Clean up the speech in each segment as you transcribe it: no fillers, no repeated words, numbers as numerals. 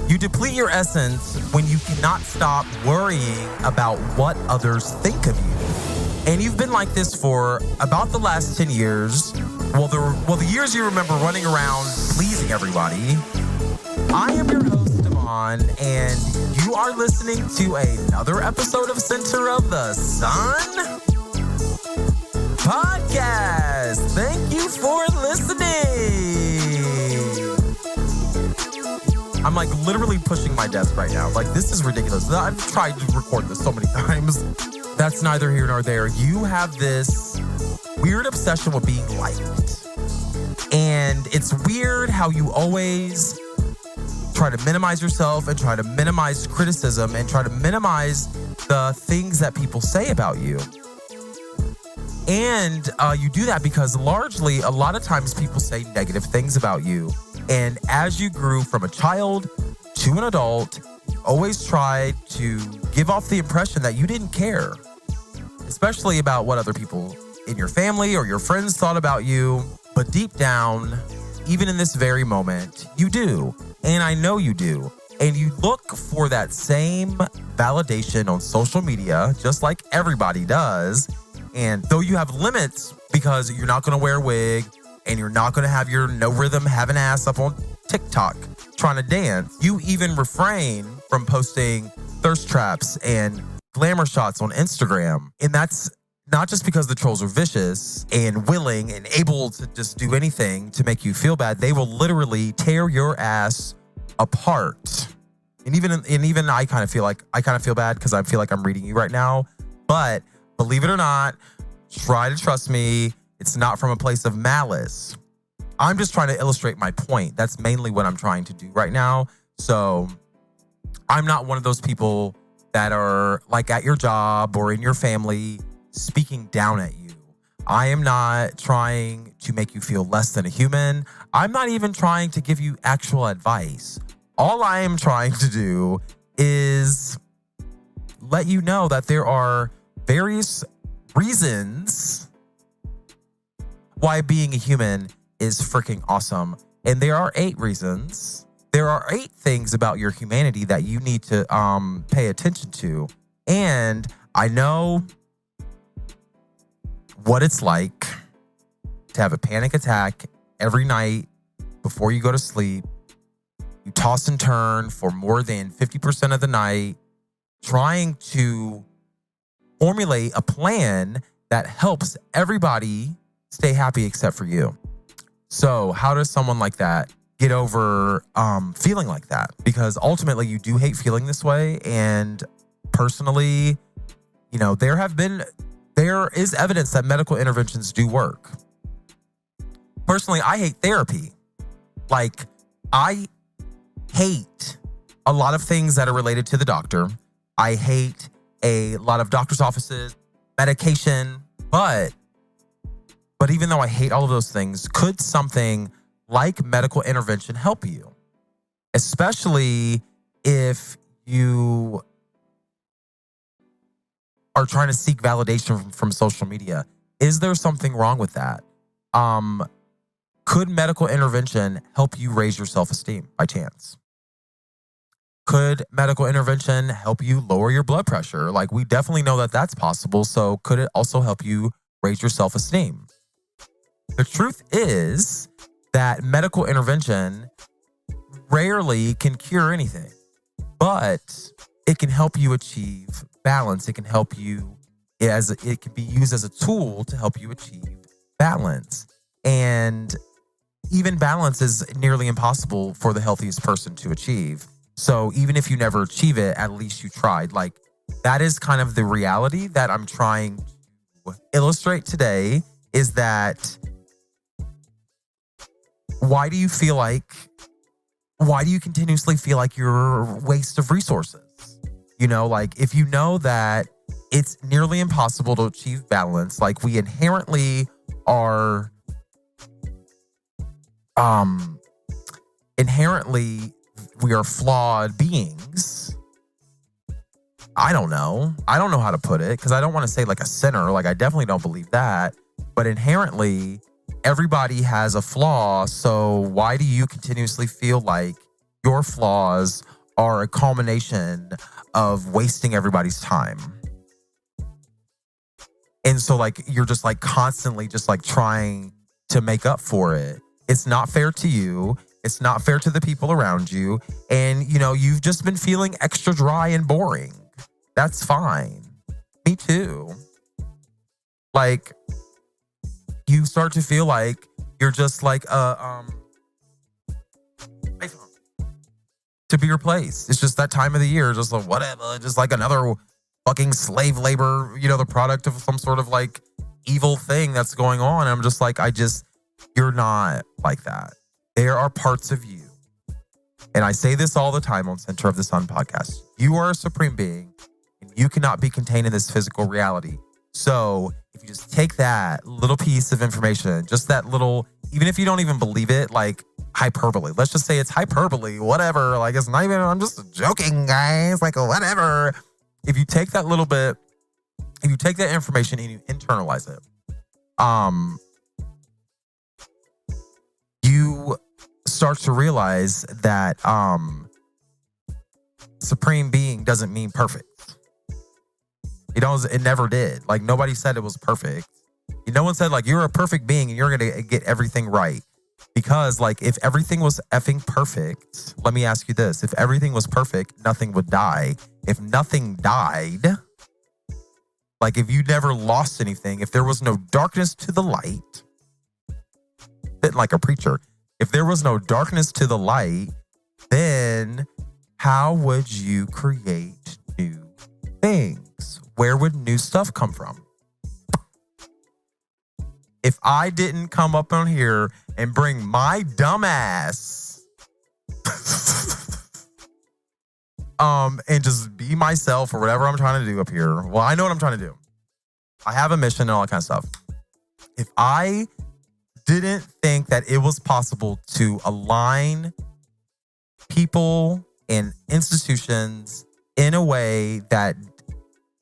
You deplete your essence when you cannot stop worrying about what others think of you. And you've been like this for about the last 10 years. Well, the years you remember running around pleasing everybody. I am your host, Devon, and you are listening to another episode of Center of the Sun Podcast. Thank you for listening. I'm like literally pushing my desk right now. Like, this is ridiculous. I've tried to record this so many times. That's neither here nor there. You have this weird obsession with being liked. And it's weird how you always try to minimize yourself and try to minimize criticism and try to minimize the things that people say about you. And you do that because largely, a lot of times people say negative things about you. And as you grew from a child to an adult, you always tried to give off the impression that you didn't care, especially about what other people in your family or your friends thought about you. But deep down, even in this very moment, you do. And I know you do. And you look for that same validation on social media, just like everybody does. And though you have limits because you're not going to wear a wig and you're not going to have your no rhythm having ass up on TikTok trying to dance, you even refrain from posting thirst traps and glamour shots on Instagram. And that's not just because the trolls are vicious and willing and able to just do anything to make you feel bad. They will literally tear your ass apart. And even I kind of feel bad because I feel like I'm reading you right now. But believe it or not, try to trust me. It's not from a place of malice. I'm just trying to illustrate my point. That's mainly what I'm trying to do right now. So I'm not one of those people that are like at your job or in your family speaking down at you. I am not trying to make you feel less than a human. I'm not even trying to give you actual advice. All I am trying to do is let you know that there are various reasons why being a human is freaking awesome. And there are 8 reasons. There are 8 things about your humanity that you need to pay attention to. And I know what it's like to have a panic attack every night before you go to sleep. You toss and turn for more than 50% of the night, trying to formulate a plan that helps everybody stay happy except for you. So how does someone like that get over feeling like that? Because ultimately you do hate feeling this way. And personally, you know, there is evidence that medical interventions do work. Personally, I hate therapy. Like, I hate a lot of things that are related to the doctor. I hate a lot of doctor's offices, medication, but even though I hate all of those things, could something like medical intervention help you? Especially if you are trying to seek validation from social media. Is there something wrong with that? Could medical intervention help you raise your self-esteem by chance? Could medical intervention help you lower your blood pressure? Like, we definitely know that that's possible. So could it also help you raise your self-esteem? The truth is that medical intervention rarely can cure anything, but it can help you achieve balance. It can help you it can be used as a tool to help you achieve balance. And even balance is nearly impossible for the healthiest person to achieve. So even if you never achieve it, at least you tried. Like, that is kind of the reality that I'm trying to illustrate today, is that why do you continuously feel like you're a waste of resources? You know, like, if you know that it's nearly impossible to achieve balance, like, we inherently are we are flawed beings. I don't know how to put it, because I don't want to say like a sinner. Like, I definitely don't believe that. But inherently, everybody has a flaw. So why do you continuously feel like your flaws are a culmination of wasting everybody's time. And so like you're just like constantly just like trying to make up for it. It's not fair to you. It's not fair to the people around you. And you know, you've just been feeling extra dry and boring. That's fine. Me too. Like you start to feel like you're just like to be replaced. It's just that time of the year, just like whatever, just like another fucking slave labor, you know, the product of some sort of like evil thing that's going on. And I'm just like, you're not like that. There are parts of you. And I say this all the time on Center of the Sun podcast. You are a supreme being and you cannot be contained in this physical reality. So if you just take that little piece of information, just that little, even if you don't even believe it, like hyperbole, let's just say it's hyperbole, whatever. Like it's not even, I'm just joking, guys. Like whatever. If you take that little bit, if you take that information and you internalize it, you start to realize that supreme being doesn't mean perfect. It never did. Like nobody said it was perfect. No one said like you're a perfect being and you're gonna get everything right. Because like if everything was effing perfect, let me ask you this: if everything was perfect, nothing would die. If nothing died, like if you never lost anything, if there was no darkness to the light, like a preacher, if there was no darkness to the light, then how would you create new things? Where would new stuff come from? If I didn't come up on here and bring my dumb ass and just be myself or whatever I'm trying to do up here. Well, I know what I'm trying to do. I have a mission and all that kind of stuff. If I didn't think that it was possible to align people and institutions in a way that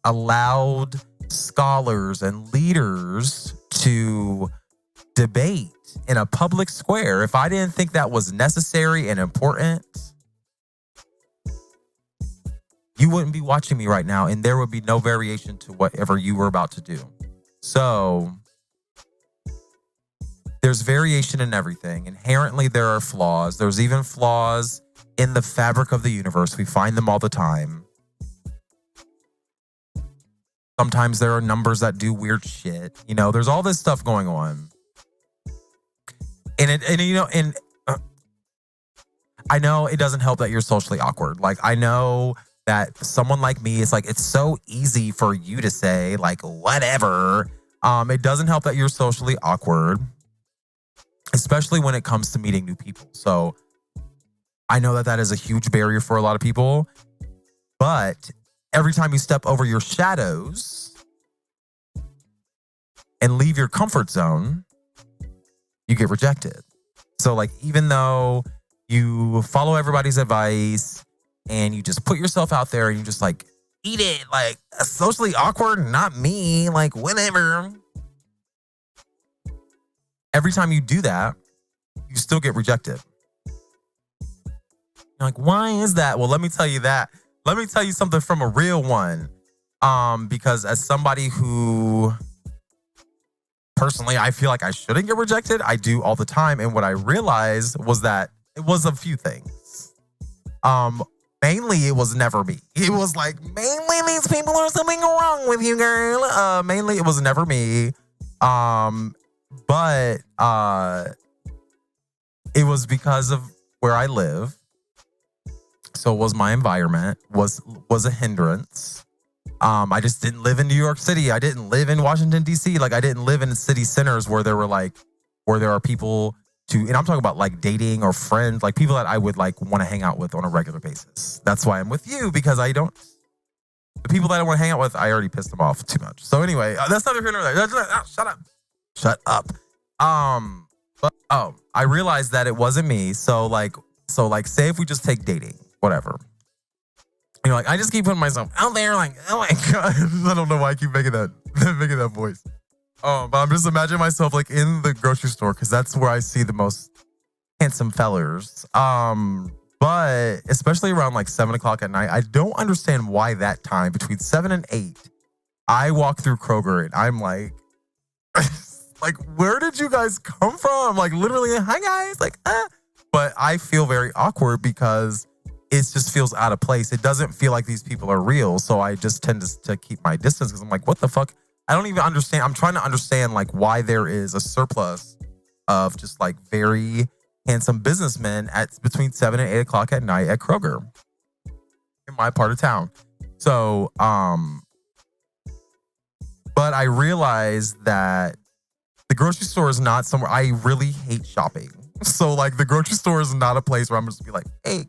allowed scholars and leaders to debate in a public square, if I didn't think that was necessary and important, you wouldn't be watching me right now and there would be no variation to whatever you were about to do. So there's variation in everything. Inherently, there are flaws. There's even flaws in the fabric of the universe. We find them all the time. Sometimes there are numbers that do weird shit. You know, there's all this stuff going on. And I know it doesn't help that you're socially awkward. Like, I know that someone like me is like, it's so easy for you to say, like, whatever. It doesn't help that you're socially awkward, especially when it comes to meeting new people. So I know that that is a huge barrier for a lot of people. But every time you step over your shadows and leave your comfort zone, you get rejected. So like, even though you follow everybody's advice and you just put yourself out there and you just like, eat it, like socially awkward, not me, like whatever. Every time you do that, you still get rejected. You're like, why is that? Well, let me tell you that. Let me tell you something from a real one. Because as somebody who personally, I feel like I shouldn't get rejected, I do all the time. And what I realized was that it was a few things. Mainly, it was never me. It was like, mainly these people are something wrong with you, girl. Mainly, it was never me. But it was because of where I live. So it was my environment, was a hindrance. I just didn't live in New York City. I didn't live in Washington, D.C. Like, I didn't live in city centers where there are people and I'm talking about like dating or friends, like people that I would like want to hang out with on a regular basis. That's why I'm with you, because the people that I want to hang out with, I already pissed them off too much. So anyway, that's neither here nor there. Shut up. I realized that it wasn't me. So like, say if we just take dating, whatever. You know, like I just keep putting myself out there, like, oh my God. I don't know why I keep making that voice. But I'm just imagining myself like in the grocery store because that's where I see the most handsome fellers. But But especially around like 7 o'clock at night, I don't understand why that time between 7 and 8, I walk through Kroger and I'm like, like, where did you guys come from? Like, literally, hi guys, like, But I feel very awkward because it just feels out of place. It doesn't feel like these people are real. So I just tend to keep my distance because I'm like, what the fuck? I don't even understand. I'm trying to understand like why there is a surplus of just like very handsome businessmen at between 7 and 8 o'clock at night at Kroger in my part of town. So, but I realized that the grocery store is not somewhere I really hate shopping. So like the grocery store is not a place where I'm just be like, hey,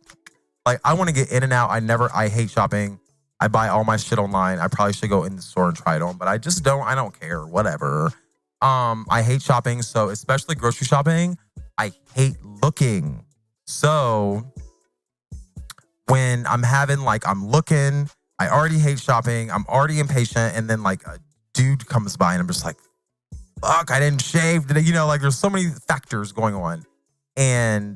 like I want to get in and out. I hate shopping. I buy all my shit online. I probably should go in the store and try it on, but I don't care. Whatever. I hate shopping. So especially grocery shopping, I hate looking. So when I'm looking, I already hate shopping. I'm already impatient. And then like a dude comes by and I'm just like, fuck, I didn't shave today. Like there's so many factors going on. And